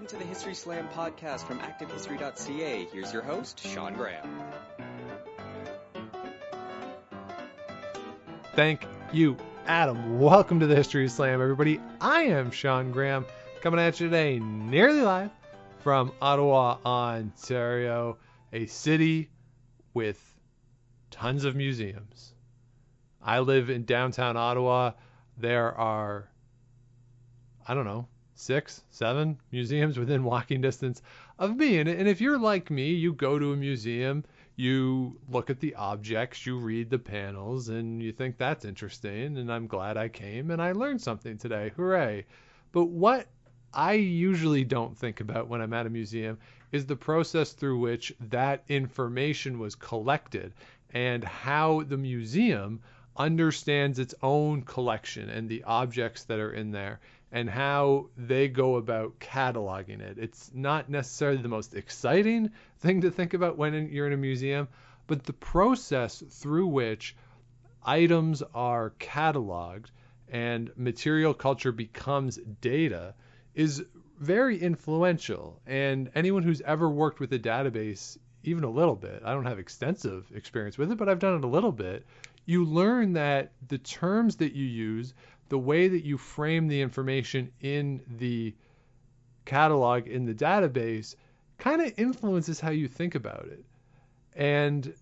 Welcome to the History Slam podcast from Activehistory.ca. Here's your host, Sean Graham. Thank you, Adam. Welcome to the History Slam, everybody. I am Sean Graham, coming at you today nearly live from Ottawa, Ontario, a city with tons of museums. I live in downtown Ottawa. There are, 6, 7 museums within walking distance of me. And if you're like me, you go to a museum, you look at the objects, you read the panels, and you think that's interesting. And I'm glad I came and I learned something today. Hooray. But what I usually don't think about when I'm at a museum is the process through which that information was collected and how the museum understands its own collection and the objects that are in there and how they go about cataloging it. It's not necessarily the most exciting thing to think about when you're in a museum, but the process through which items are cataloged and material culture becomes data is very influential. And anyone who's ever worked with a database, even a little bit, I don't have extensive experience with it, but I've done it a little bit, you learn that the terms that you use, the way that you frame the information in the catalog, in the database, kind of influences how you think about it. And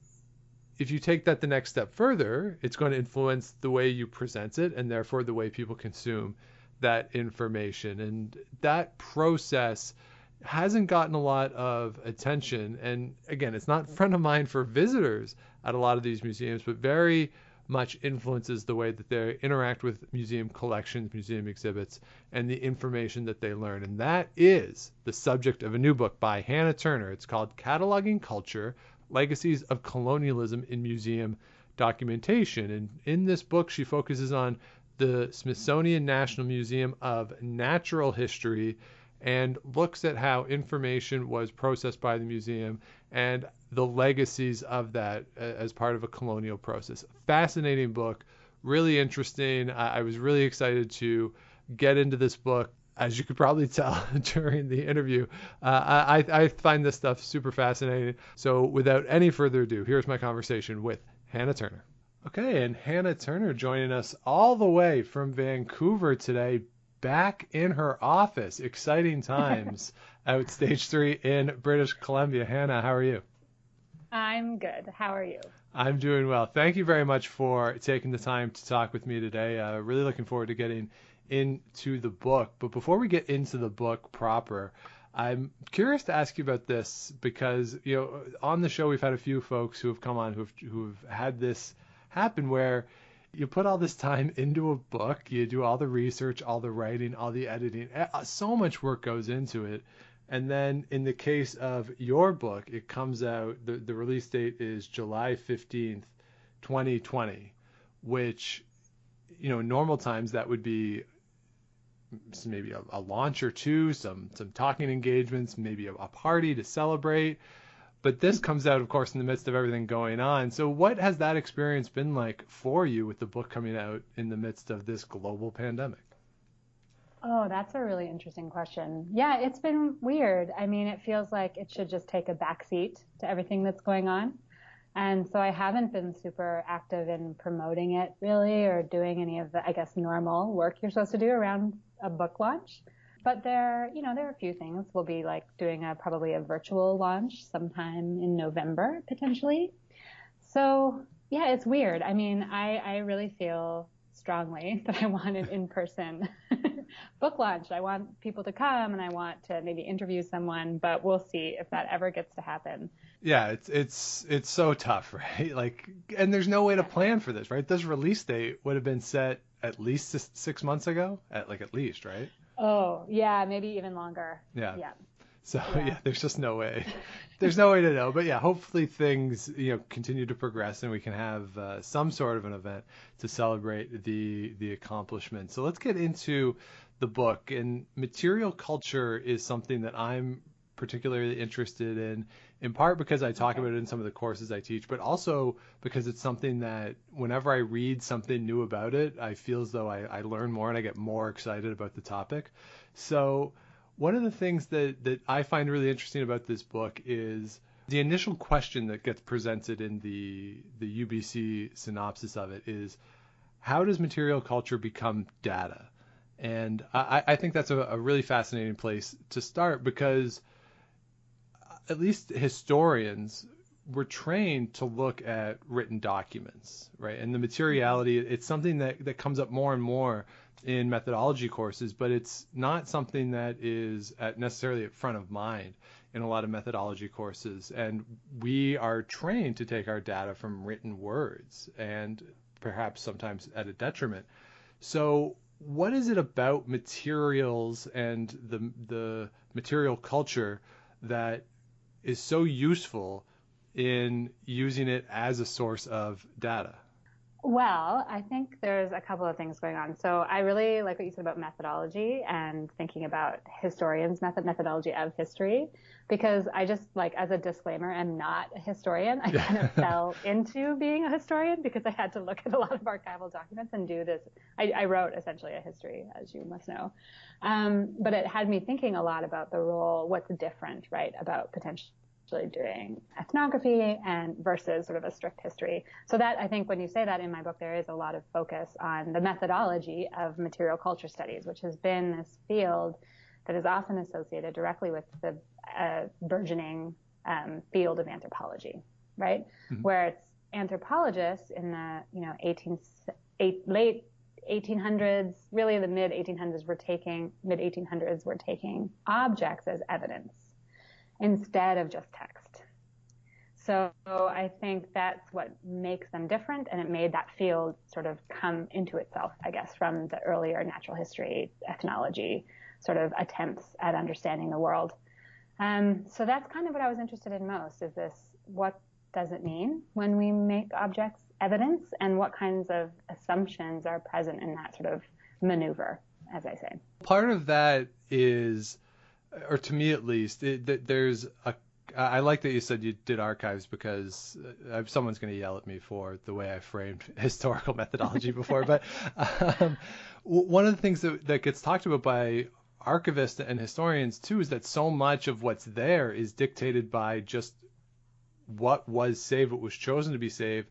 if you take that the next step further, it's going to influence the way you present it and therefore the way people consume that information. And that process hasn't gotten a lot of attention. And again, it's not front of mind for visitors at a lot of these museums, but very much influences the way that they interact with museum collections, museum exhibits, and the information that they learn. And that is the subject of a new book by Hannah Turner. It's called Cataloguing Culture, Legacies of Colonialism in Museum Documentation. And in this book, she focuses on the Smithsonian National Museum of Natural History and looks at how information was processed by the museum and the legacies of that as part of a colonial process. Fascinating book, really interesting. I was really excited to get into this book. As you could probably tell during the interview, I find this stuff super fascinating. So without any further ado, here's my conversation with Hannah Turner. Okay, and Hannah Turner joining us all the way from Vancouver today, back in her office. Exciting times out Stage 3 in British Columbia. Hannah, how are you? I'm good. How are you? I'm doing well. Thank you very much for taking the time to talk with me today. Really looking forward to getting into the book. But before we get into the book proper, I'm curious to ask you about this because, on the show we've had a few folks who have come on who've had this happen where you put all this time into a book, you do all the research, all the writing, all the editing, so much work goes into it. And then in the case of your book, it comes out, the release date is July 15th, 2020, which, in normal times that would be maybe a launch or two, some talking engagements, maybe a party to celebrate. But this comes out, of course, in the midst of everything going on. So what has that experience been like for you with the book coming out in the midst of this global pandemic? Oh, that's a really interesting question. Yeah, it's been weird. I mean, it feels like it should just take a backseat to everything that's going on. And so I haven't been super active in promoting it really or doing any of the, normal work you're supposed to do around a book launch. But there are a few things. We'll be doing probably a virtual launch sometime in November, potentially. So yeah, it's weird. I mean, I really feel strongly that I want an in-person book launch. I want people to come and I want to maybe interview someone, but we'll see if that ever gets to happen. Yeah, it's so tough, right? And there's no way to plan for this, right? This release date would have been set at least 6 months ago, at least, right? Oh, yeah, maybe even longer. Yeah. Yeah. So yeah, there's just no way. There's no way to know. But yeah, hopefully things continue to progress and we can have some sort of an event to celebrate the accomplishment. So let's get into the book. And material culture is something that I'm particularly interested in part because I talk about it in some of the courses I teach, but also because it's something that whenever I read something new about it, I feel as though I learn more and I get more excited about the topic. So One of the things that I find really interesting about this book is the initial question that gets presented in the UBC synopsis of it is, how does material culture become data? And I think that's a really fascinating place to start, because at least historians were trained to look at written documents, right? And the materiality, it's something that comes up more and more in methodology courses, but it's not something that is necessarily at front of mind in a lot of methodology courses. And we are trained to take our data from written words, and perhaps sometimes at a detriment. So what is it about materials and the material culture that is so useful in using it as a source of data? Well, I think there's a couple of things going on. So I really like what you said about methodology and thinking about historians' methodology of history, because I just, like, as a disclaimer, am not a historian. I kind of fell into being a historian because I had to look at a lot of archival documents and do this. I wrote essentially a history, as you must know. But it had me thinking a lot about the role, what's different, right, about potentially doing ethnography and versus sort of a strict history. So that, I think when you say that in my book, there is a lot of focus on the methodology of material culture studies, which has been this field that is often associated directly with the burgeoning field of anthropology, right? Mm-hmm. Where it's anthropologists in the late 1800s, really the mid 1800s were taking objects as evidence instead of just text. So I think that's what makes them different, and it made that field sort of come into itself, I guess, from the earlier natural history, ethnology sort of attempts at understanding the world. So that's kind of what I was interested in most, is this, what does it mean when we make objects evidence, and what kinds of assumptions are present in that sort of maneuver, as I say. Part of that is, or to me at least, there's I like that you said you did archives, because someone's going to yell at me for the way I framed historical methodology before. But one of the things that gets talked about by archivists and historians too is that so much of what's there is dictated by just what was saved, what was chosen to be saved,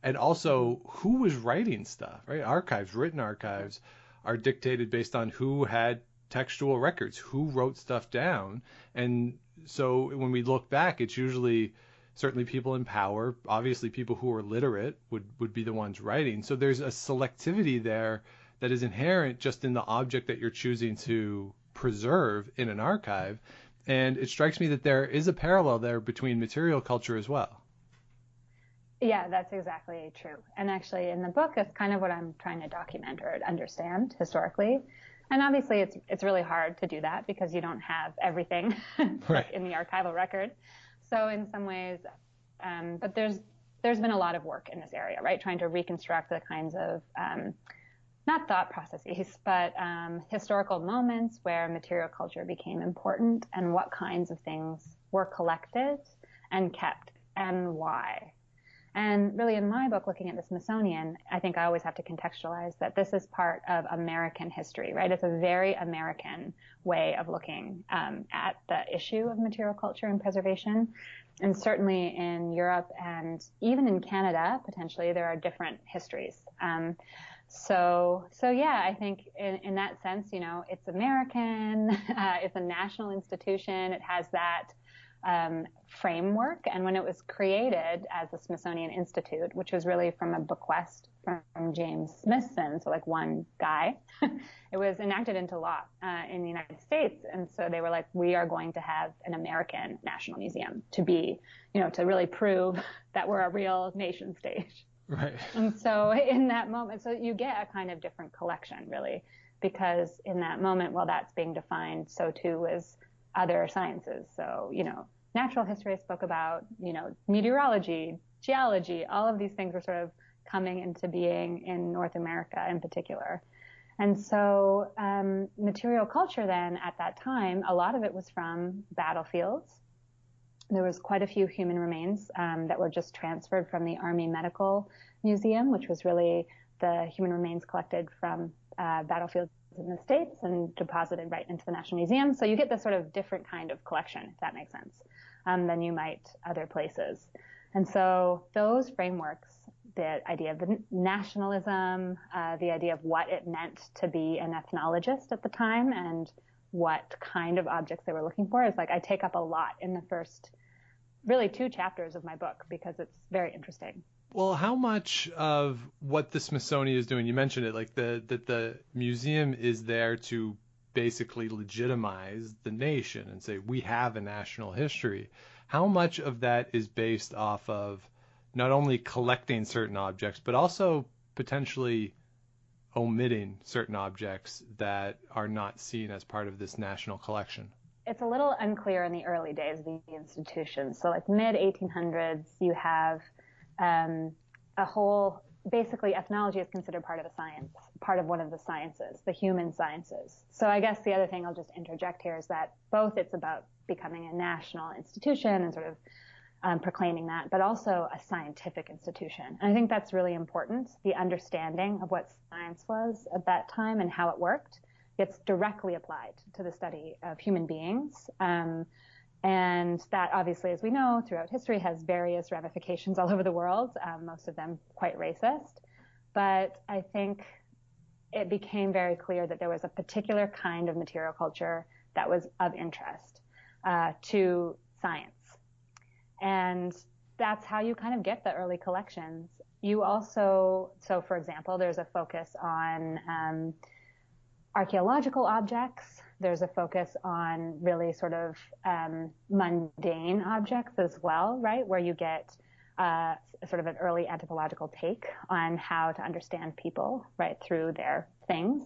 and also who was writing stuff, right? Written archives are dictated based on who had textual records, who wrote stuff down. And so when we look back, it's usually certainly people in power, obviously people who are literate would be the ones writing. So there's a selectivity there that is inherent just in the object that you're choosing to preserve in an archive. And it strikes me that there is a parallel there between material culture as well. Yeah, that's exactly true. And actually in the book, it's kind of what I'm trying to document or understand historically. And obviously it's really hard to do that because you don't have everything right in the archival record. So in some ways, but there's been a lot of work in this area, right? Trying to reconstruct the kinds of, not thought processes, but historical moments where material culture became important and what kinds of things were collected and kept and why. And really in my book, looking at the Smithsonian, I think I always have to contextualize that this is part of American history, right? It's a very American way of looking at the issue of material culture and preservation. And certainly in Europe and even in Canada, potentially, there are different histories. So yeah, I think in that sense, it's American, it's a national institution, it has that framework. And when it was created as the Smithsonian Institute, which was really from a bequest from James Smithson, so like one guy, it was enacted into law in the United States. And so they were like, we are going to have an American National Museum to be, to really prove that we're a real nation state. Right. And so in that moment, so you get a kind of different collection, really, because in that moment, while that's being defined, so too was other sciences. So, natural history I spoke about, meteorology, geology, all of these things were sort of coming into being in North America in particular. And so material culture then at that time, a lot of it was from battlefields. There was quite a few human remains that were just transferred from the Army Medical Museum, which was really the human remains collected from battlefields in the States and deposited right into the National Museum. So you get this sort of different kind of collection, if that makes sense, than you might other places. And so those frameworks, the idea of the nationalism, the idea of what it meant to be an ethnologist at the time and what kind of objects they were looking for, is like I take up a lot in the first really 2 chapters of my book because it's very interesting. Well, how much of what the Smithsonian is doing, you mentioned it, like that the museum is there to basically legitimize the nation and say we have a national history. How much of that is based off of not only collecting certain objects, but also potentially omitting certain objects that are not seen as part of this national collection? It's a little unclear in the early days of the institution. So like mid-1800s, you have a whole, basically ethnology is considered part of a science, part of one of the sciences, the human sciences. So I guess the other thing I'll just interject here is that both it's about becoming a national institution and sort of proclaiming that, but also a scientific institution. And I think that's really important. The understanding of what science was at that time and how it worked gets directly applied to the study of human beings. And that obviously, as we know, throughout history has various ramifications all over the world, most of them quite racist. But I think it became very clear that there was a particular kind of material culture that was of interest to science. And that's how you kind of get the early collections. You also, so for example, there's a focus on archaeological objects. There's a focus on really sort of mundane objects as well, right? Where you get sort of an early anthropological take on how to understand people, right, through their things.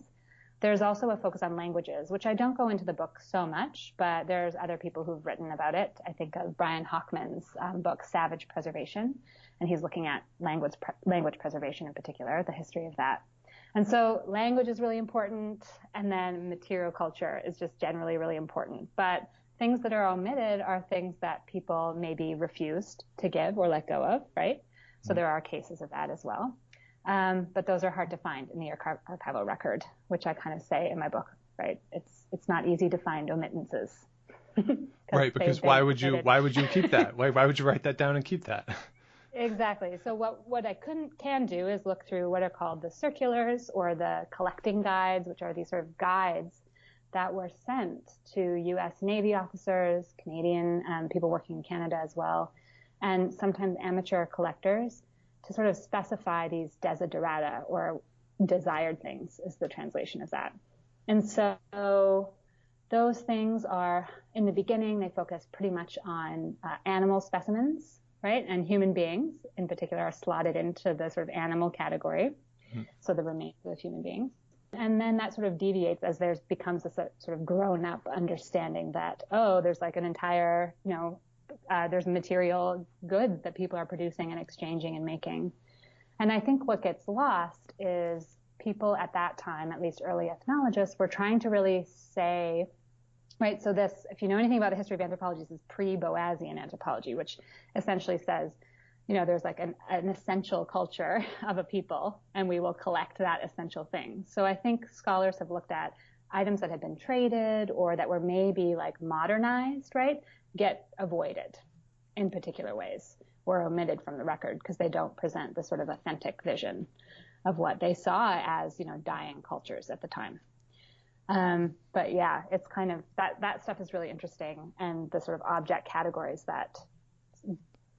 There's also a focus on languages, which I don't go into the book so much, but there's other people who've written about it. I think of Brian Hockman's book, Savage Preservation, and he's looking at language preservation in particular, the history of that. And so language is really important, and then material culture is just generally really important. But things that are omitted are things that people maybe refused to give or let go of, right? So there are cases of that as well. But those are hard to find in the archival record, which I kind of say in my book, right? It's not easy to find omittances. Right, because why would you keep that? Why would you write that down and keep that? Exactly. So what I can do is look through what are called the circulars or the collecting guides, which are these sort of guides that were sent to U.S. Navy officers, Canadian people working in Canada as well, and sometimes amateur collectors to sort of specify these desiderata or desired things is the translation of that. And so those things are, in the beginning, they focus pretty much on animal specimens, right? And human beings in particular are slotted into the sort of animal category. Mm-hmm. So the remains of human beings. And then that sort of deviates as there becomes a sort of grown up understanding that, oh, there's like an entire, there's material goods that people are producing and exchanging and making. And I think what gets lost is people at that time, at least early ethnologists, were trying to really say, right, so this, if you know anything about the history of anthropology, this is pre-Boasian anthropology, which essentially says, there's like an essential culture of a people, and we will collect that essential thing. So I think scholars have looked at items that had been traded or that were maybe like modernized, right, get avoided in particular ways or omitted from the record because they don't present the sort of authentic vision of what they saw as, dying cultures at the time. But yeah, it's kind of that stuff is really interesting, and the sort of object categories that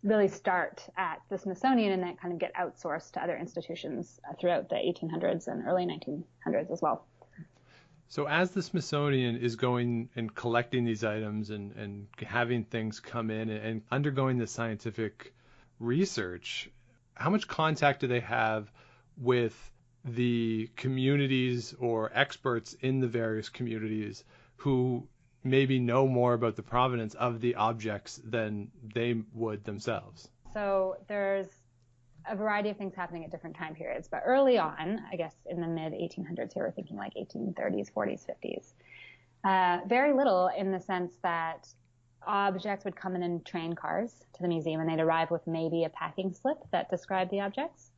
really start at the Smithsonian and that kind of get outsourced to other institutions throughout the 1800s and early 1900s as well. So as the Smithsonian is going and collecting these items and having things come in and undergoing the scientific research, how much contact do they have with the communities or experts in the various communities who maybe know more about the provenance of the objects than they would themselves? So there's a variety of things happening at different time periods, but early on, I guess in the mid 1800s, here we're thinking like 1830s, 40s, 50s, very little in the sense that objects would come in train cars to the museum and they'd arrive with maybe a packing slip that described the objects.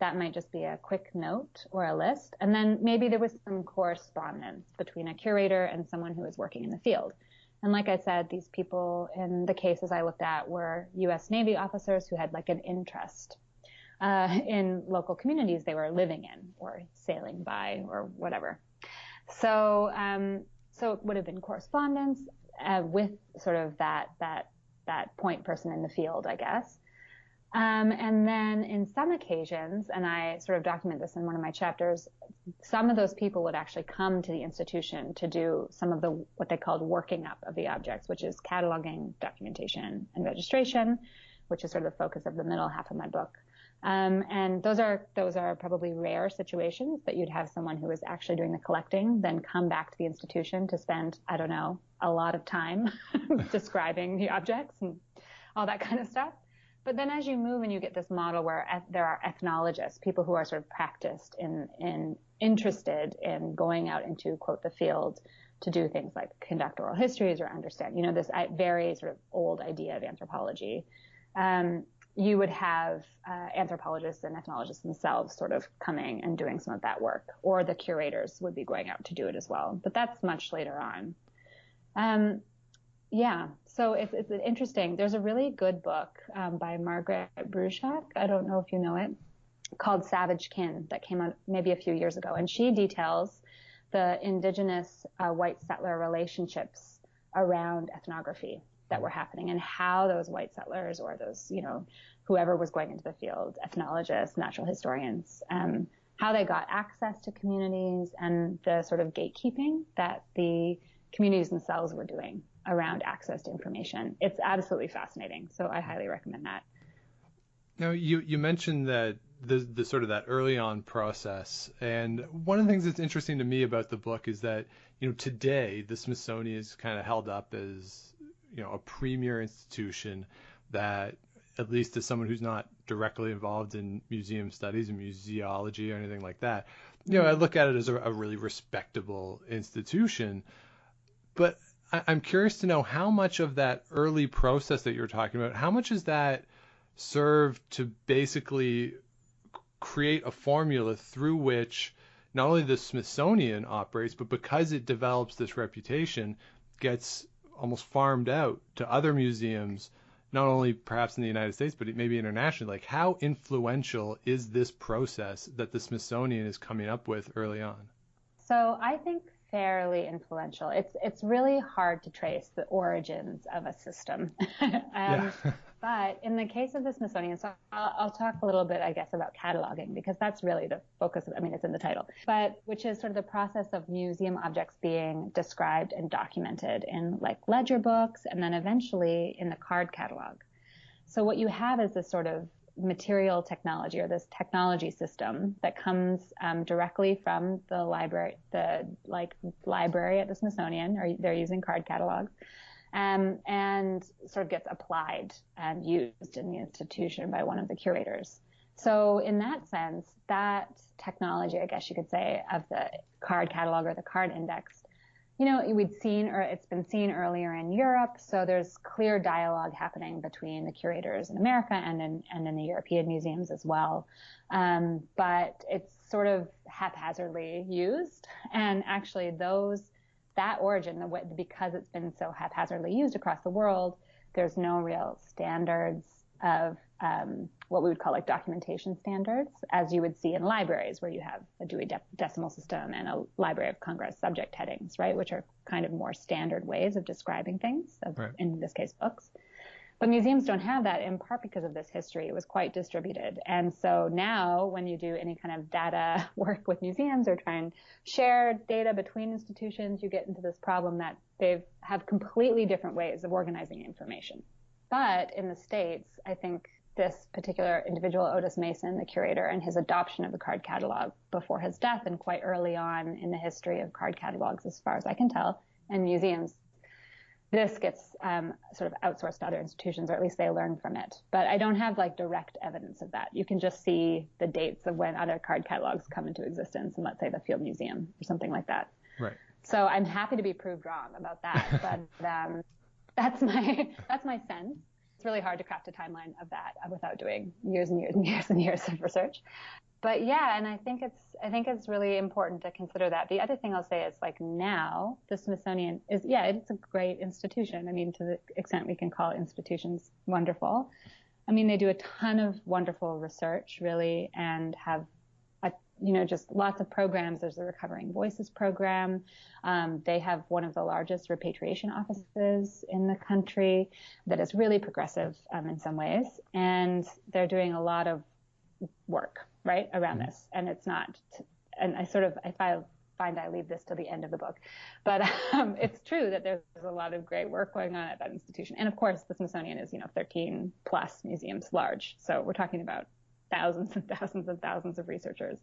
that might just be a quick note or a list. And then maybe there was some correspondence between a curator and someone who was working in the field. And like I said, these people in the cases I looked at were U.S. Navy officers who had like an interest in local communities they were living in or sailing by or whatever. So it would have been correspondence with sort of that point person in the field, I guess. And then in some occasions, and I sort of document this in one of my chapters, some of those people would actually come to the institution to do some of the what they called working up of the objects, which is cataloging, documentation, and registration, which is sort of the focus of the middle half of my book. And those are probably rare situations that you'd have someone who is actually doing the collecting, then come back to the institution to spend, I don't know, a lot of time describing the objects and all that kind of stuff. But then as you move and you get this model where there are ethnologists, people who are sort of practiced in interested in going out into, quote, the field to do things like conduct oral histories or understand, this very sort of old idea of anthropology. You would have anthropologists and ethnologists themselves sort of coming and doing some of that work, or the curators would be going out to do it as well. But that's much later on. So it's interesting. There's a really good book by Margaret Bruchak. I don't know if you know it, called Savage Kin, that came out maybe a few years ago. And she details the indigenous white settler relationships around ethnography that were happening and how those white settlers or those, whoever was going into the field, ethnologists, natural historians, how they got access to communities and the sort of gatekeeping that the communities themselves were doing around access to information. It's absolutely fascinating. So I highly recommend that. Now, you mentioned that the sort of that early on process. And one of the things that's interesting to me about the book is that, today the Smithsonian is kind of held up as, a premier institution that, at least as someone who's not directly involved in museum studies and museology or anything like that, I look at it as a really respectable institution. But I'm curious to know how much of that early process that you're talking about, how much is that served to basically create a formula through which not only the Smithsonian operates, but because it develops this reputation, gets almost farmed out to other museums, not only perhaps in the United States, but maybe internationally. Like, how influential is this process that the Smithsonian is coming up with early on? So I think fairly influential. It's really hard to trace the origins of a system. But in the case of the Smithsonian, so I'll talk a little bit, I guess, about cataloging, because that's really the focus of, it's in the title, but which is sort of the process of museum objects being described and documented in like ledger books and then eventually in the card catalog. So what you have is this sort of material technology, or this technology system that comes directly from the library, library at the Smithsonian, or they're using card catalogs, and sort of gets applied and used in the institution by one of the curators. So in that sense, that technology, I guess you could say, of the card catalog or the card index, it's been seen earlier in Europe. So there's clear dialogue happening between the curators in America and in the European museums as well. But it's sort of haphazardly used. And actually that origin, because it's been so haphazardly used across the world, there's no real standards of what we would call like documentation standards, as you would see in libraries, where you have a Dewey Decimal System and a Library of Congress subject headings, right, which are kind of more standard ways of describing things, right, in this case, books. But museums don't have that, in part because of this history. It was quite distributed. And so now when you do any kind of data work with museums or try and share data between institutions, you get into this problem that they have completely different ways of organizing information. But in the States, I think this particular individual, Otis Mason, the curator, and his adoption of the card catalog before his death and quite early on in the history of card catalogs, as far as I can tell, and museums, this gets sort of outsourced to other institutions, or at least they learn from it. But I don't have like direct evidence of that. You can just see the dates of when other card catalogs come into existence in, let's say, the Field Museum or something like that. Right. So I'm happy to be proved wrong about that. But that's my sense. It's really hard to craft a timeline of that without doing years and years and years and years of research. But yeah, and I think it's really important to consider that. The other thing I'll say is like now the Smithsonian is, yeah, it's a great institution. I mean, to the extent we can call institutions wonderful. I mean, they do a ton of wonderful research really and have just lots of programs. There's the Recovering Voices program. They have one of the largest repatriation offices in the country that is really progressive in some ways. And they're doing a lot of work, right, around this. And it's not, and I find I leave this to the end of the book, but it's true that there's a lot of great work going on at that institution. And of course, the Smithsonian is, 13 plus museums large. So we're talking about thousands and thousands and thousands of researchers.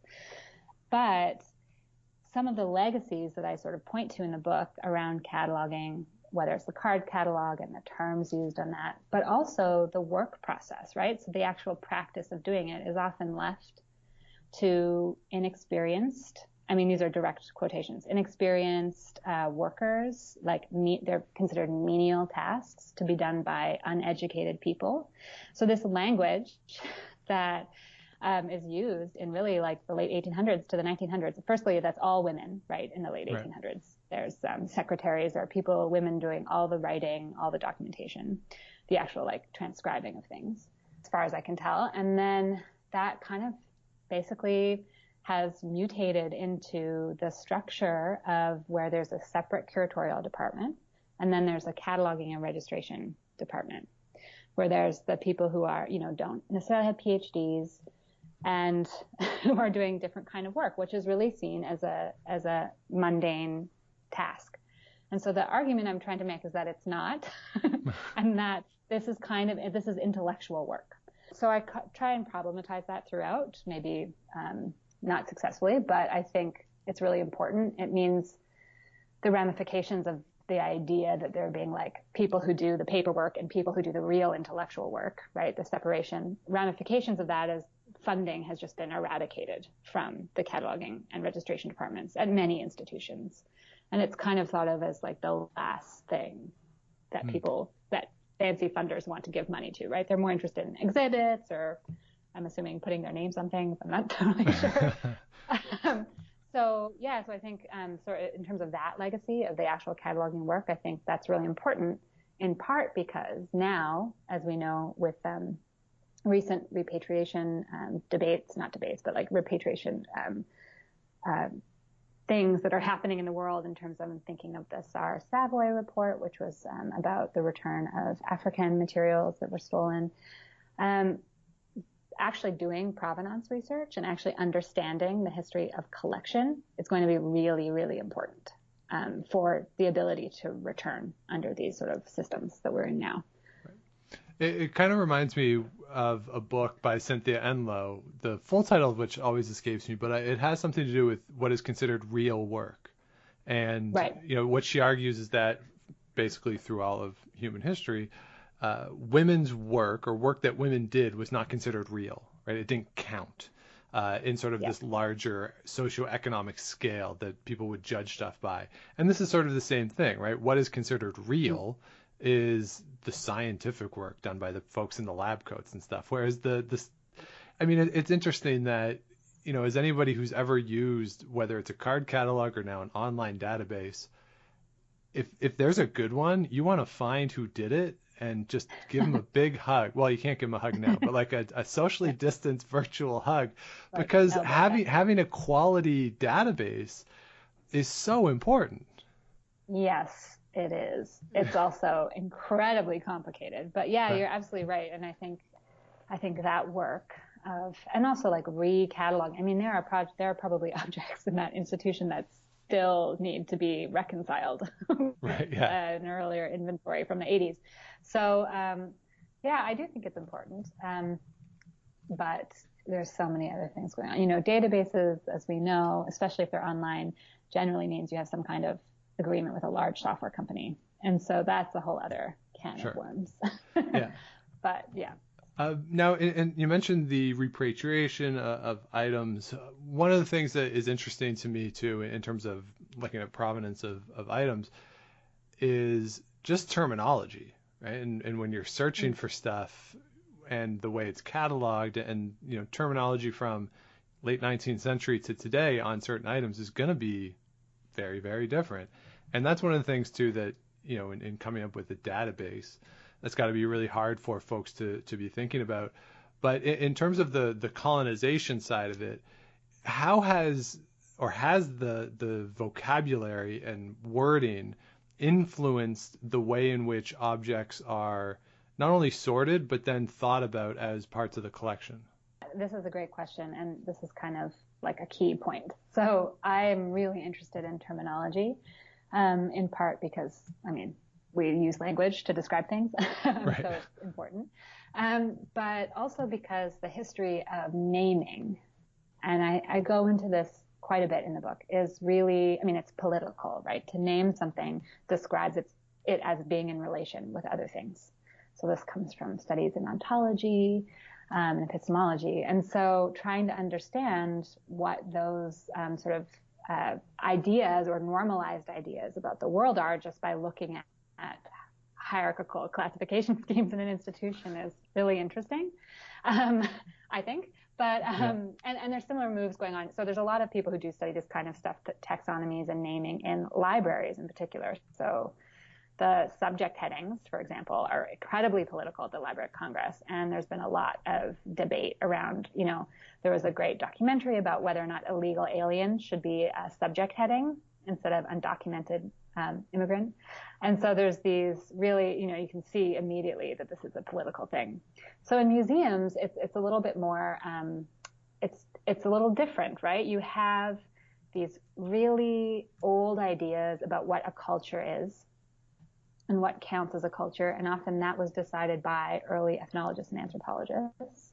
But some of the legacies that I sort of point to in the book around cataloging, whether it's the card catalog and the terms used on that, but also the work process, right? So the actual practice of doing it is often left to inexperienced, I mean, these are direct quotations, inexperienced workers, they're considered menial tasks to be done by uneducated people. So this language that is used in really like the late 1800s to the 1900s. Firstly, that's all women, right, in the late 1800s. There's secretaries or women doing all the writing, all the documentation, the actual like transcribing of things, as far as I can tell. And then that kind of basically has mutated into the structure of where there's a separate curatorial department, and then there's a cataloging and registration department, where there's the people who are, don't necessarily have PhDs and who are doing different kind of work, which is really seen as a mundane task. And so the argument I'm trying to make is that it's not, and that this is intellectual work. So I try and problematize that throughout, maybe not successfully, but I think it's really important. It means the ramifications of the idea that there being like people who do the paperwork and people who do the real intellectual work, right? The separation, ramifications of that is funding has just been eradicated from the cataloging and registration departments at many institutions. And it's kind of thought of as like the last thing that that fancy funders want to give money to, right? They're more interested in exhibits, or I'm assuming putting their names on things. I'm not totally sure. So I think sort of in terms of that legacy of the actual cataloging work, I think that's really important, in part because now, as we know, with recent repatriation but like repatriation things that are happening in the world, in terms of thinking of the Savoy report, which was about the return of African materials that were stolen. Actually doing provenance research and actually understanding the history of collection is going to be really, really important for the ability to return under these sort of systems that we're in now. It kind of reminds me of a book by Cynthia Enloe, the full title of which always escapes me, but it has something to do with what is considered real work. And what she argues is that basically through all of human history, women's work, or work that women did, was not considered real, right? It didn't count in sort of this larger socioeconomic scale that people would judge stuff by. And this is sort of the same thing, right? What is considered real is the scientific work done by the folks in the lab coats and stuff. Whereas it's interesting that, as anybody who's ever used, whether it's a card catalog or now an online database, if there's a good one, you want to find who did it and just give them a big hug. Well, you can't give them a hug now, but like a socially distanced virtual hug, because having a quality database is so important. Yes, it is. It's also incredibly complicated, but you're absolutely right. And I think that work and also like re-cataloging. I mean, there are probably objects in that institution that still need to be reconciled right, yeah. An earlier inventory from the 80s. So, I do think it's important. But there's so many other things going on. Databases, as we know, especially if they're online, generally means you have some kind of agreement with a large software company. And so that's a whole other can of worms. Yeah. But yeah. Now, and you mentioned the repatriation of items. One of the things that is interesting to me, too, in terms of looking at provenance of items, is just terminology, right? And when you're searching for stuff and the way it's cataloged, and terminology from late 19th century to today on certain items is going to be very, very different. And that's one of the things too that, in coming up with a database, that's got to be really hard for folks to be thinking about. But in terms of the colonization side of it, how has the vocabulary and wording influenced the way in which objects are not only sorted, but then thought about as parts of the collection? This is a great question, and this is kind of like a key point. So I'm really interested in terminology, in part because, we use language to describe things, Right. so it's important. But also because the history of naming, and I go into this quite a bit in the book, is really, it's political, right? To name something describes it as being in relation with other things. So this comes from studies in ontology and epistemology. And so trying to understand what those ideas or normalized ideas about the world are just by looking at hierarchical classification schemes in an institution is really interesting, I think. But and there's similar moves going on. So there's a lot of people who do study this kind of stuff, taxonomies and naming in libraries in particular. So the subject headings, for example, are incredibly political at the Library of Congress. And there's been a lot of debate around, there was a great documentary about whether or not illegal alien should be a subject heading instead of undocumented immigrant. And so there's these really, you can see immediately that this is a political thing. So in museums, it's a little bit more, it's a little different, right? You have these really old ideas about what a culture is and what counts as a culture. And often that was decided by early ethnologists and anthropologists.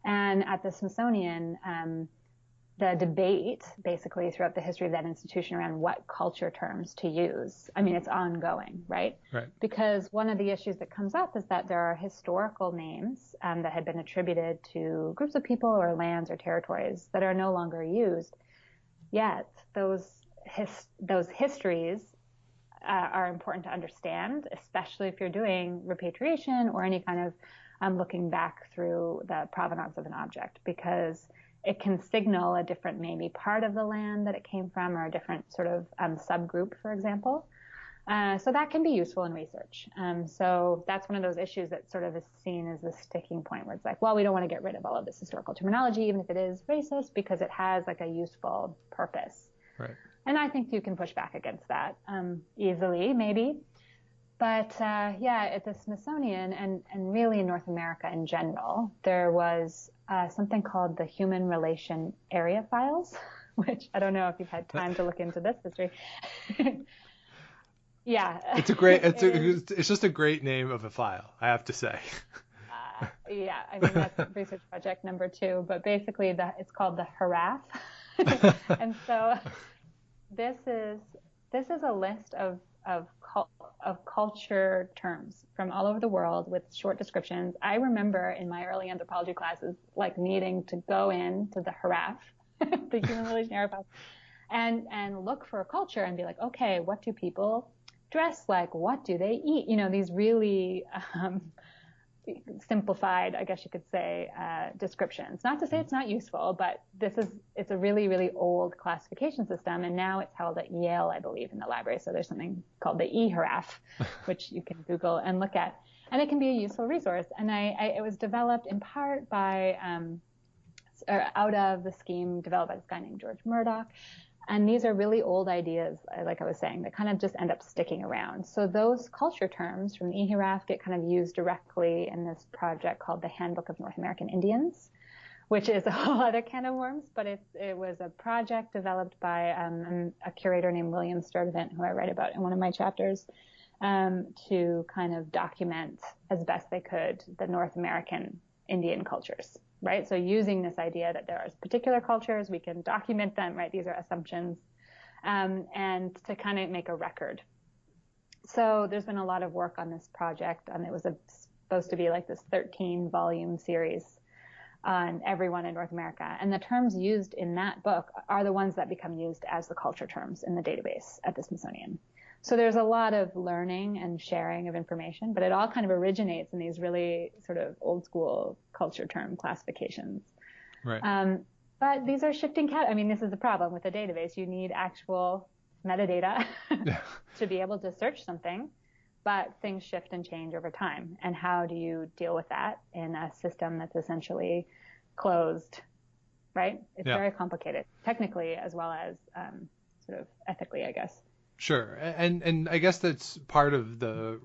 And at the Smithsonian, the debate basically throughout the history of that institution around what culture terms to use, it's ongoing, right? Right. Because one of the issues that comes up is that there are historical names that had been attributed to groups of people or lands or territories that are no longer used. Yet those histories are important to understand, especially if you're doing repatriation or any kind of looking back through the provenance of an object, because it can signal a different maybe part of the land that it came from or a different sort of subgroup, for example. So that can be useful in research. So that's one of those issues that sort of is seen as the sticking point where it's like, well, we don't want to get rid of all of this historical terminology, even if it is racist, because it has like a useful purpose. Right. And I think you can push back against that easily, maybe. But at the Smithsonian and really in North America in general, there was something called the Human Relation Area Files, which I don't know if you've had time to look into this history. Yeah. It's just a great name of a file, I have to say. That's research project number 2, but basically it's called the HRAF. And so this is a list of culture terms from all over the world with short descriptions. I remember in my early anthropology classes, like needing to go into the HRAF, the Human Relation Area Files, and look for a culture and be like, okay, what do people dress like? What do they eat? These really simplified, I guess you could say, descriptions. Not to say it's not useful, but it's a really, really old classification system, and now it's held at Yale, I believe, in the library. So there's something called the eHRAF, which you can Google and look at, and it can be a useful resource. And it was developed in part by, out of the scheme developed by this guy named George Murdoch. And these are really old ideas, like I was saying, that kind of just end up sticking around. So those culture terms from the eHRAF get kind of used directly in this project called the Handbook of North American Indians, which is a whole other can of worms, but it was a project developed by a curator named William Sturdivant, who I write about in one of my chapters, to kind of document as best they could the North American Indian cultures. Right? So using this idea that there are particular cultures, we can document them, right? These are assumptions, and to kind of make a record. So there's been a lot of work on this project, and it was supposed to be like this 13-volume series on everyone in North America. And the terms used in that book are the ones that become used as the culture terms in the database at the Smithsonian. So there's a lot of learning and sharing of information, but it all kind of originates in these really sort of old school culture term classifications. Right. But these are shifting I mean, this is the problem with a database. You need actual metadata to be able to search something, but things shift and change over time. And how do you deal with that in a system that's essentially closed, right? It's very complicated, technically as well as sort of ethically, I guess. Sure. And I guess that's part of the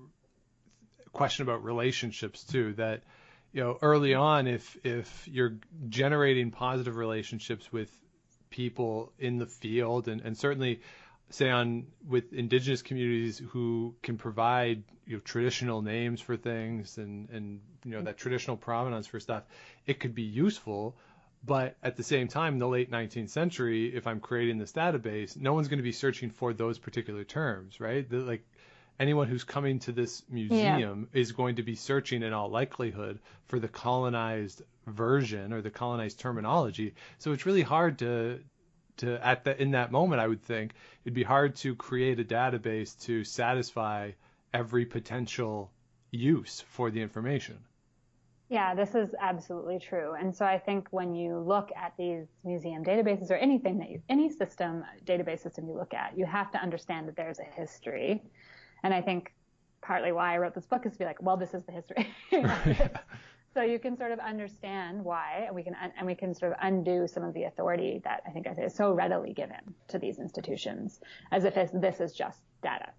question about relationships too, that, you know, early on, if you're generating positive relationships with people in the field, and certainly say with indigenous communities who can provide, you know, traditional names for things and you know, that traditional provenance for stuff, it could be useful. But at the same time, in the late 19th century, if I'm creating this database, no one's going to be searching for those particular terms, right? Like anyone who's coming to this museum is going to be searching in all likelihood for the colonized version or the colonized terminology. So it's really hard in that moment, I would think it'd be hard to create a database to satisfy every potential use for the information. Yeah, this is absolutely true. And so I think when you look at these museum databases or any system, database system you look at, you have to understand that there's a history. And I think partly why I wrote this book is to be like, well, this is the history. So you can sort of understand why, and we can sort of undo some of the authority that I think is so readily given to these institutions, as if this is just data.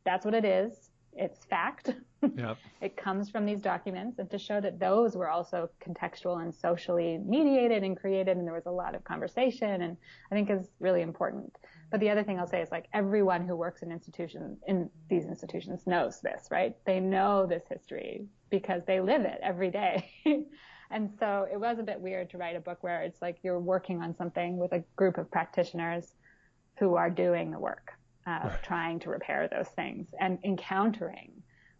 That's what it is. It's fact. Yep. It comes from these documents, and to show that those were also contextual and socially mediated and created, and there was a lot of conversation, and I think is really important. But the other thing I'll say is, like, everyone who works in these institutions knows this, right? They know this history because they live it every day. And so it was a bit weird to write a book where it's like you're working on something with a group of practitioners who are doing the work. Trying to repair those things and encountering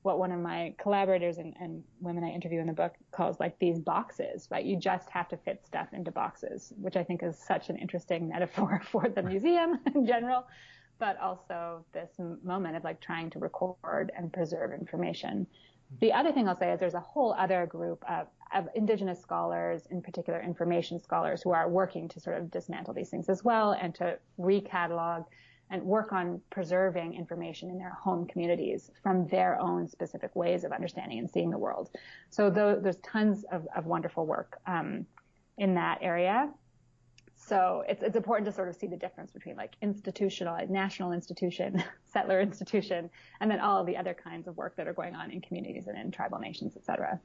what one of my collaborators and women I interview in the book calls like these boxes, right? You just have to fit stuff into boxes, which I think is such an interesting metaphor for the museum in general, but also this moment of like trying to record and preserve information. The other thing I'll say is there's a whole other group of indigenous scholars, in particular information scholars, who are working to sort of dismantle these things as well and to recatalog and work on preserving information in their home communities from their own specific ways of understanding and seeing the world. So there's tons of wonderful work in that area. So it's important to sort of see the difference between like institutionalized, national institution, settler institution, and then all of the other kinds of work that are going on in communities and in tribal nations, et cetera.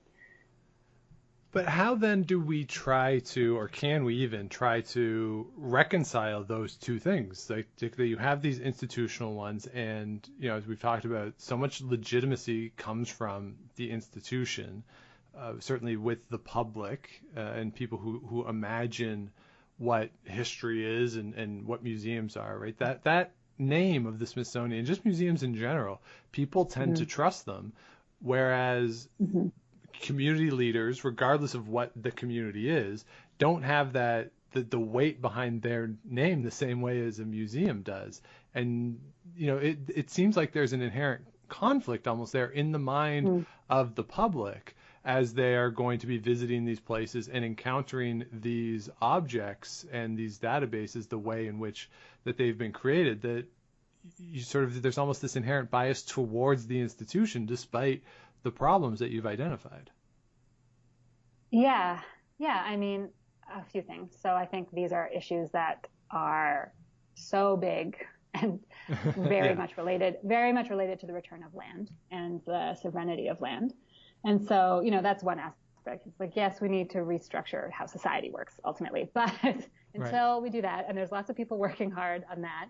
But how then do we try to, or can we even try to reconcile those two things? Like that you have these institutional ones, and, you know, as we've talked about, so much legitimacy comes from the institution, certainly with the public and people who imagine what history is and what museums are, right? That name of the Smithsonian, just museums in general, people tend to trust them, whereas community leaders, regardless of what the community is, don't have the weight behind their name the same way as a museum does. And, you know, it seems like there's an inherent conflict almost there in the mind of the public as they are going to be visiting these places and encountering these objects and these databases the way in which that they've been created, that you sort of, there's almost this inherent bias towards the institution despite the problems that you've identified. Yeah. I mean, a few things. So I think these are issues that are so big and very much related to the return of land and the sovereignty of land. And so, you know, that's one aspect. It's like, yes, we need to restructure how society works ultimately, but until we do that, and there's lots of people working hard on that.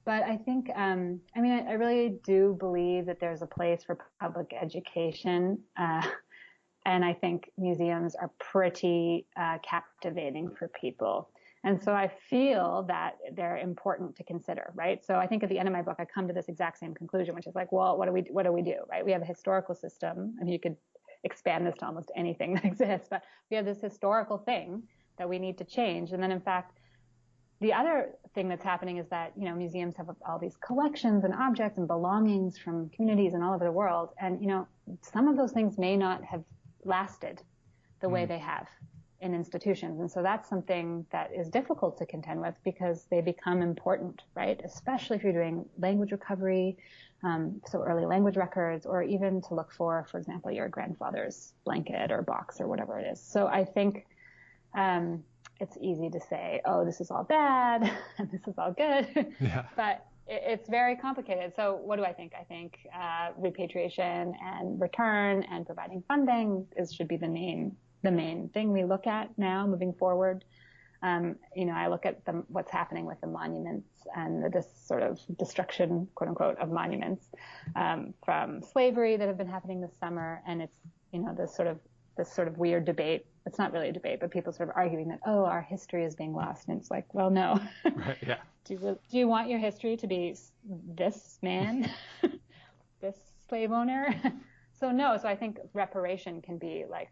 But I think, I really do believe that there's a place for public education. And I think museums are pretty captivating for people. And so I feel that they're important to consider, right? So I think at the end of my book, I come to this exact same conclusion, which is like, well, what do we do, right? We have a historical system, and you could expand this to almost anything that exists, but we have this historical thing that we need to change. And then in fact, the other thing that's happening is that, you know, museums have all these collections and objects and belongings from communities and all over the world. And, you know, some of those things may not have lasted the way they have. in institutions. And so that's something that is difficult to contend with because they become important, right? Especially if you're doing language recovery, so early language records, or even to look for example, your grandfather's blanket or box or whatever it is. So I think it's easy to say, oh, this is all bad and this is all good. Yeah. But it's very complicated. So what do I think? I think repatriation and return and providing funding should be the main thing we look at now moving forward. I look at what's happening with the monuments and this sort of destruction, quote unquote, of monuments from slavery that have been happening this summer. And it's, this sort of weird debate. It's not really a debate, but people sort of arguing that, oh, our history is being lost. And it's like, well, no. Right, yeah. Do you want your history to be this man, this slave owner? So no. So I think reparation can be like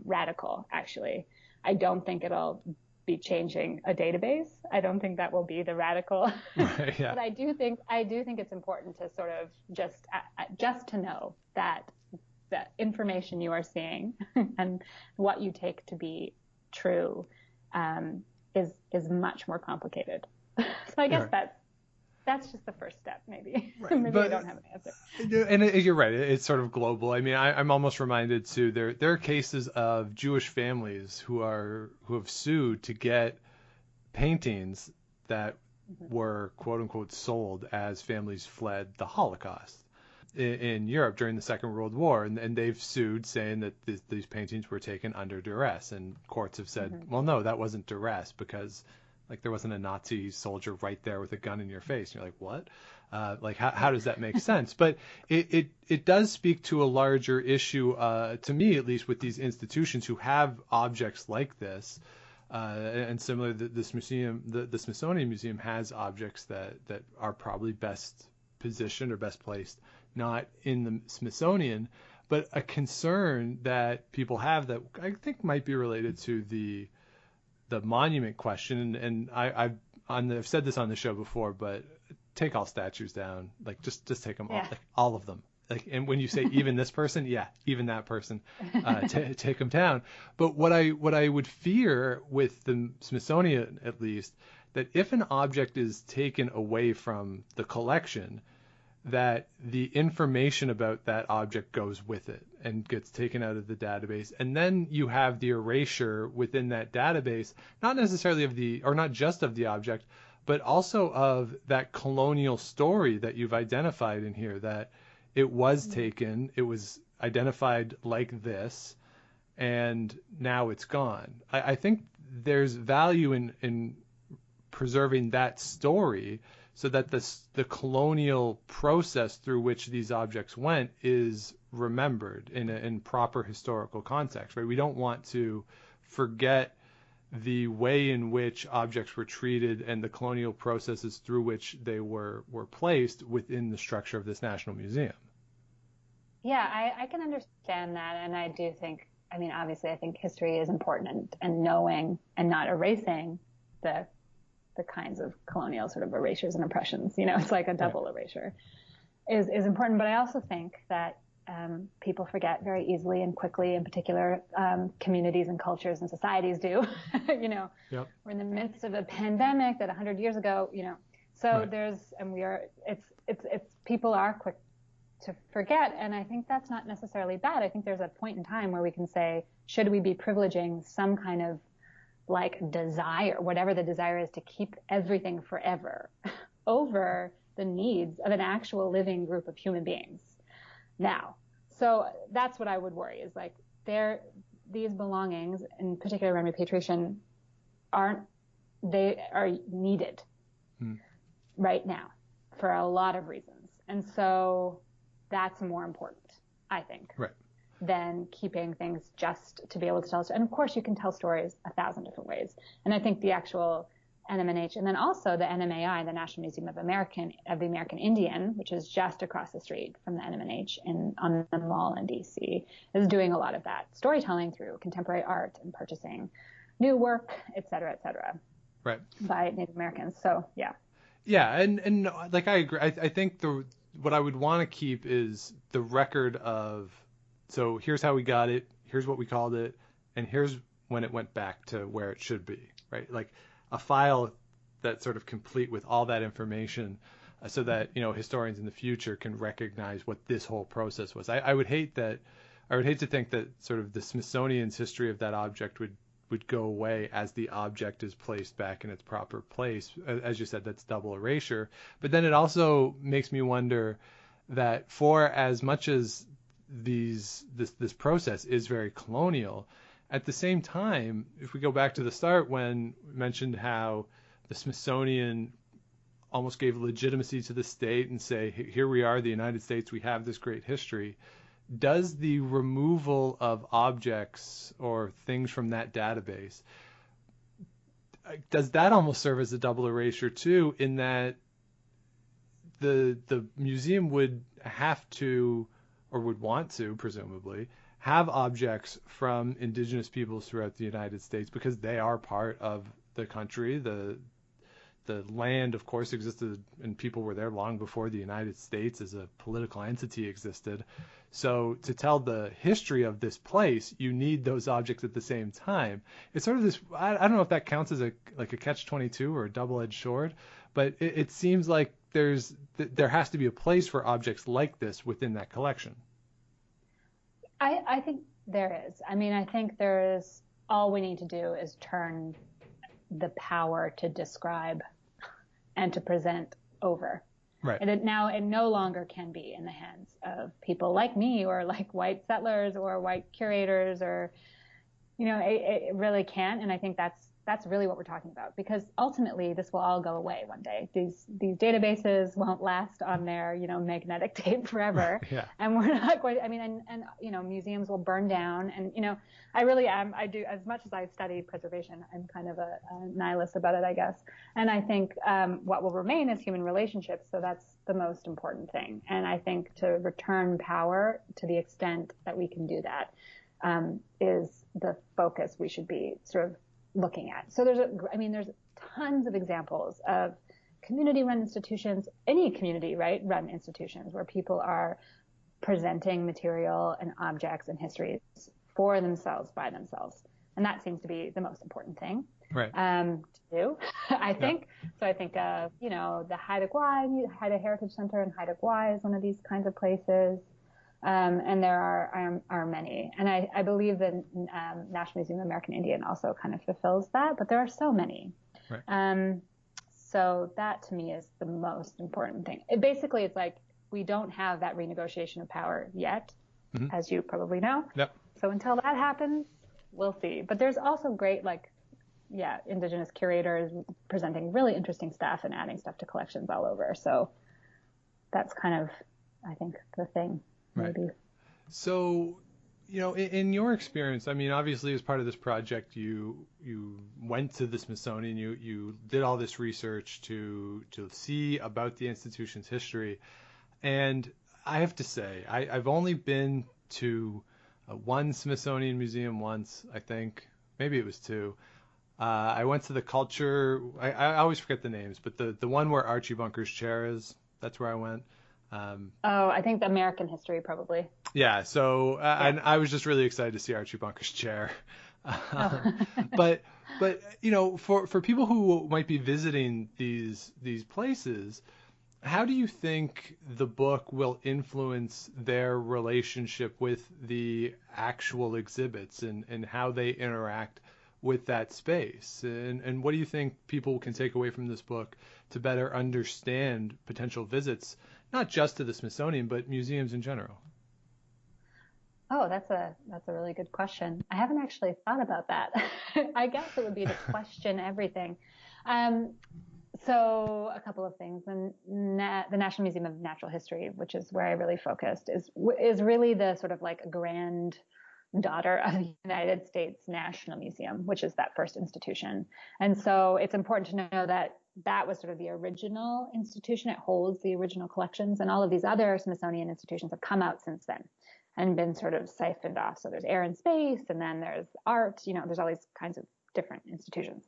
radical, actually. I don't think it'll be changing a database. I don't think that will be the radical. Right, yeah. But I do think it's important to sort of just to know that the information you are seeing and what you take to be true is much more complicated. So I guess that's just the first step, maybe. Right. Maybe I don't have an answer. And you're right. It's sort of global. I mean, I'm almost reminded too. There are cases of Jewish families who have sued to get paintings that were quote unquote sold as families fled the Holocaust in Europe during the Second World War, and they've sued saying that these paintings were taken under duress, and courts have said, well, no, that wasn't duress because there wasn't a Nazi soldier right there with a gun in your face. And you're like, what? How does that make sense? But it does speak to a larger issue, to me at least, with these institutions who have objects like this. And similar, the Smithsonian Museum has objects that are probably best positioned or best placed, not in the Smithsonian, but a concern that people have that I think might be related to the monument question, and I've said this on the show before, but take all statues down, just take them all of them. And when you say even this person, yeah, even that person, take them down. But what I would fear with the Smithsonian, at least, that if an object is taken away from the collection, that the information about that object goes with it and gets taken out of the database. And then you have the erasure within that database, not necessarily not just of the object, but also of that colonial story that you've identified in here, that it was taken, it was identified like this, and now it's gone. I think there's value in preserving that story, so that the colonial process through which these objects went is remembered in proper historical context, right? We don't want to forget the way in which objects were treated and the colonial processes through which they were placed within the structure of this National Museum. Yeah, I can understand that. And I do think, obviously I think history is important, and knowing and not erasing the kinds of colonial sort of erasures and oppressions, it's like a double erasure, is important. But I also think that people forget very easily and quickly, in particular, communities and cultures and societies do. Yep. We're in the midst of a pandemic that 100 years ago, so right. It's people are quick to forget. And I think that's not necessarily bad. I think there's a point in time where we can say, should we be privileging some kind of desire, whatever the desire is, to keep everything forever over the needs of an actual living group of human beings now? So that's what I would worry, is these belongings, in particular around repatriation, are needed right now for a lot of reasons. And so that's more important, I think. Right. Than keeping things just to be able to tell. And of course, you can tell stories 1,000 different ways. And I think the actual NMNH, and then also the NMAI, the National Museum of the American Indian, which is just across the street from the NMNH on the mall in DC, is doing a lot of that storytelling through contemporary art and purchasing new work, et cetera, right, by Native Americans. So yeah. Yeah, and I agree. I think what I would want to keep is the record of, so here's how we got it, here's what we called it, and here's when it went back to where it should be, right? Like a file that's sort of complete with all that information, so that, historians in the future can recognize what this whole process was. I would hate to think that sort of the Smithsonian's history of that object would go away as the object is placed back in its proper place. As you said, that's double erasure. But then it also makes me wonder that for as much as this process is very colonial, at the same time, if we go back to the start when we mentioned how the Smithsonian almost gave legitimacy to the state and say, here we are, the United States, we have this great history. Does the removal of objects or things from that database, does that almost serve as a double erasure too, in that the museum would have to, or would want to, presumably, have objects from indigenous peoples throughout the United States because they are part of the country. The land, of course, existed and people were there long before the United States as a political entity existed. So to tell the history of this place, you need those objects at the same time. It's sort of this, I don't know if that counts as a catch-22 or a double-edged sword, but it seems like there has to be a place for objects like this within that collection. I think there is. I mean, I think there is, all we need to do is turn the power to describe and to present over. Right. And it no longer can be in the hands of people like me or like white settlers or white curators or, it really can't. And I think that's really what we're talking about, because ultimately this will all go away one day. These databases won't last on their, magnetic tape forever. Yeah. And we're not going to, and museums will burn down. And, I really am, I do, as much as I study preservation, I'm kind of a nihilist about it, I guess. And I think what will remain is human relationships. So that's the most important thing. And I think to return power to the extent that we can do that is the focus we should be sort of looking at. So there's tons of examples of community-run institutions, any community, right, run institutions where people are presenting material and objects and histories for themselves, by themselves. And that seems to be the most important thing to do, I think. Yeah. So I think, the Haida Gwaii, Haida Heritage Center in Haida Gwaii is one of these kinds of places. And there are many. And I believe the National Museum of American Indian also kind of fulfills that, but there are so many. Right. So that to me is the most important thing. It's like we don't have that renegotiation of power yet, as you probably know. Yep. So until that happens, we'll see. But there's also great, indigenous curators presenting really interesting stuff and adding stuff to collections all over. So that's kind of, I think, the thing. Right. Maybe. So, in your experience, obviously as part of this project, you went to the Smithsonian, you did all this research to see about the institution's history. And I have to say, I've only been to one Smithsonian museum once, I think. Maybe it was two. I went to the culture, I always forget the names, but the one where Archie Bunker's chair is, that's where I went. I think the American history probably. Yeah. So, and I was just really excited to see Archie Bunker's chair. But for people who might be visiting these places, how do you think the book will influence their relationship with the actual exhibits and how they interact with that space? And what do you think people can take away from this book to better understand potential visits, not just to the Smithsonian, but museums in general? Oh, that's a really good question. I haven't actually thought about that. I guess it would be to question everything. So a couple of things. The National Museum of Natural History, which is where I really focused, is really the sort of like a granddaughter of the United States National Museum, which is that first institution. And so it's important to know that was sort of the original institution. It holds the original collections, and all of these other Smithsonian institutions have come out since then and been sort of siphoned off. So there's air and space, and then there's art, there's all these kinds of different institutions.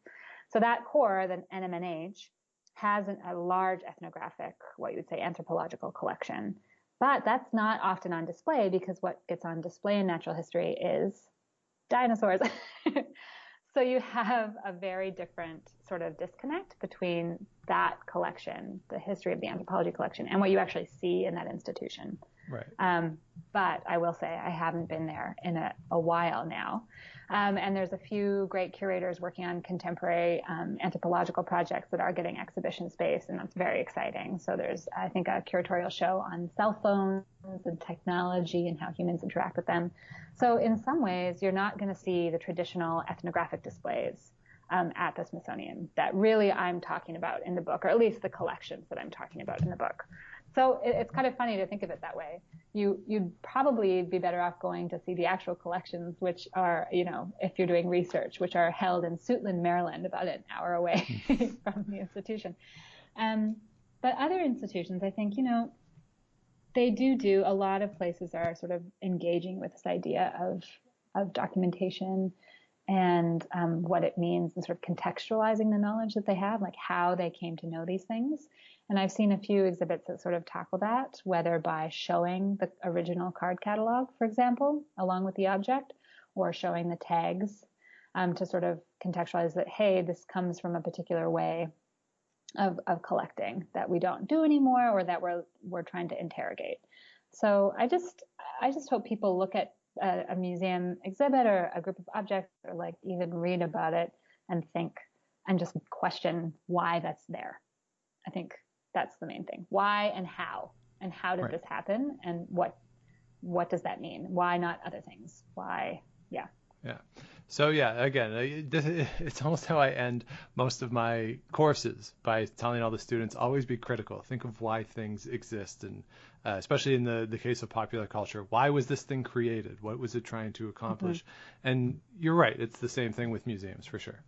So that core, the NMNH, has a large ethnographic, what you would say, anthropological collection. But that's not often on display, because what gets on display in natural history is dinosaurs. So you have a very different sort of disconnect between that collection, the history of the anthropology collection, and what you actually see in that institution. Right. But I will say I haven't been there in a while now. And there's a few great curators working on contemporary anthropological projects that are getting exhibition space, and that's very exciting. So there's, I think, a curatorial show on cell phones and technology and how humans interact with them. So in some ways, you're not going to see the traditional ethnographic displays at the Smithsonian that really I'm talking about in the book, or at least the collections that I'm talking about in the book. So it's kind of funny to think of it that way. You'd probably be better off going to see the actual collections, which are, if you're doing research, which are held in Suitland, Maryland, about an hour away from the institution. But other institutions, I think, they do. A lot of places are sort of engaging with this idea of documentation and what it means, and sort of contextualizing the knowledge that they have, like how they came to know these things. And I've seen a few exhibits that sort of tackle that, whether by showing the original card catalog, for example, along with the object, or showing the tags to sort of contextualize that, hey, this comes from a particular way of collecting that we don't do anymore, or that we're trying to interrogate. So I just hope people look at a museum exhibit or a group of objects, or like even read about it and think and just question why that's there. I think that's the main thing. Why and how did Right. this happen, and what does that mean? Why not other things? Why? Yeah. Yeah. So yeah, again, it's almost how I end most of my courses, by telling all the students, always be critical. Think of why things exist, and especially in the case of popular culture, why was this thing created? What was it trying to accomplish? Mm-hmm. And you're right, it's the same thing with museums for sure.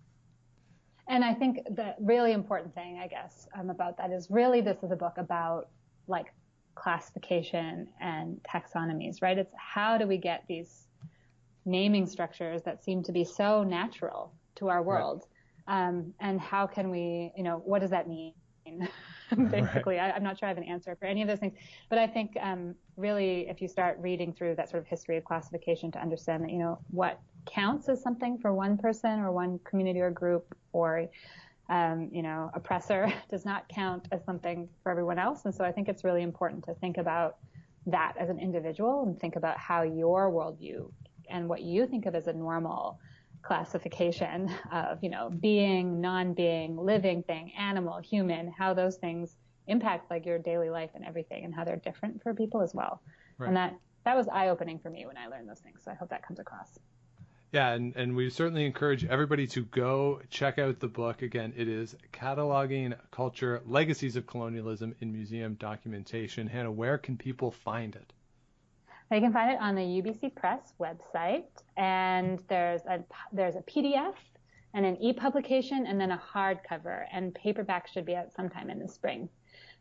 And I think the really important thing, I guess, about that is really this is a book about like classification and taxonomies, right? It's how do we get these naming structures that seem to be so natural to our world, right. And how can we, what does that mean? Basically, right. I'm not sure I have an answer for any of those things, but I think really if you start reading through that sort of history of classification to understand that, what counts as something for one person or one community or group, or oppressor does not count as something for everyone else. And so I think it's really important to think about that as an individual, and think about how your worldview and what you think of as a normal classification of, being, non-being, living thing, animal, human, how those things impact like your daily life and everything, and how they're different for people as well. Right. And that was eye-opening for me when I learned those things. So I hope that comes across. Yeah, and we certainly encourage everybody to go check out the book. Again, it is Cataloging Culture, Legacies of Colonialism in Museum Documentation. Hannah, where can people find it? They can find it on the UBC Press website, and there's a PDF and an e-publication, and then a hardcover, and paperback should be out sometime in the spring.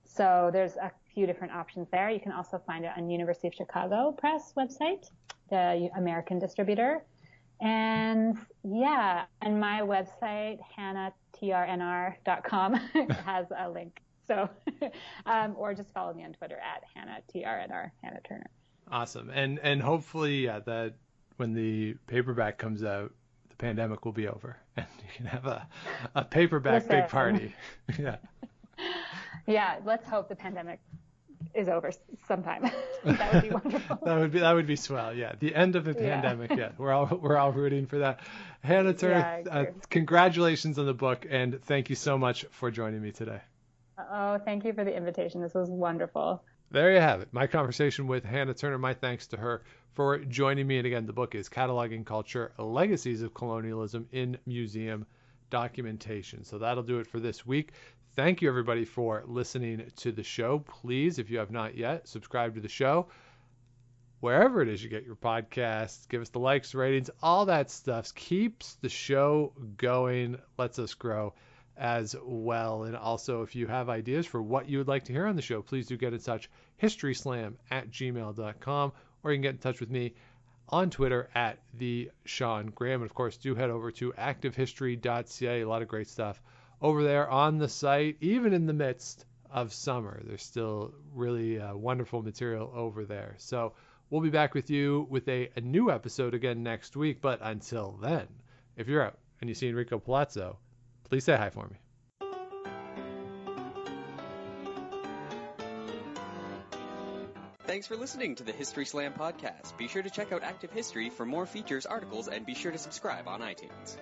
So there's a few different options there. You can also find it on University of Chicago Press website, the American distributor. And and my website, hannatrnr.com, has a link. So, or just follow me on Twitter at hannatrnr, Hannah Turner. Awesome. And hopefully that when the paperback comes out, the pandemic will be over and you can have a paperback big party. Yeah. Yeah. Let's hope the pandemic is over sometime. That would be wonderful. that would be swell. Yeah. The end of the pandemic. Yeah. We're all rooting for that. Hannah Turner, congratulations on the book, and thank you so much for joining me today. Oh, thank you for the invitation. This was wonderful. There you have it. My conversation with Hannah Turner. My thanks to her for joining me. And again, the book is Cataloging Culture, Legacies of Colonialism in Museum Documentation. So that'll do it for this week. Thank you, everybody, for listening to the show. Please, if you have not yet, subscribe to the show. Wherever it is you get your podcasts, give us the likes, ratings, all that stuff. Keeps the show going, lets us grow as well. And also, if you have ideas for what you would like to hear on the show, please do get in touch, historyslam@gmail.com, or you can get in touch with me on Twitter at @TheSeanGraham. And of course, do head over to Activehistory.ca. A lot of great stuff over there on the site, even in the midst of summer. There's still really wonderful material over there. So We'll be back with you with a new episode again next week. But until then, if you're out and you see Enrico Palazzo, please say hi for me. Thanks for listening to the History Slam podcast. Be sure to check out Active History for more features, articles, and be sure to subscribe on iTunes.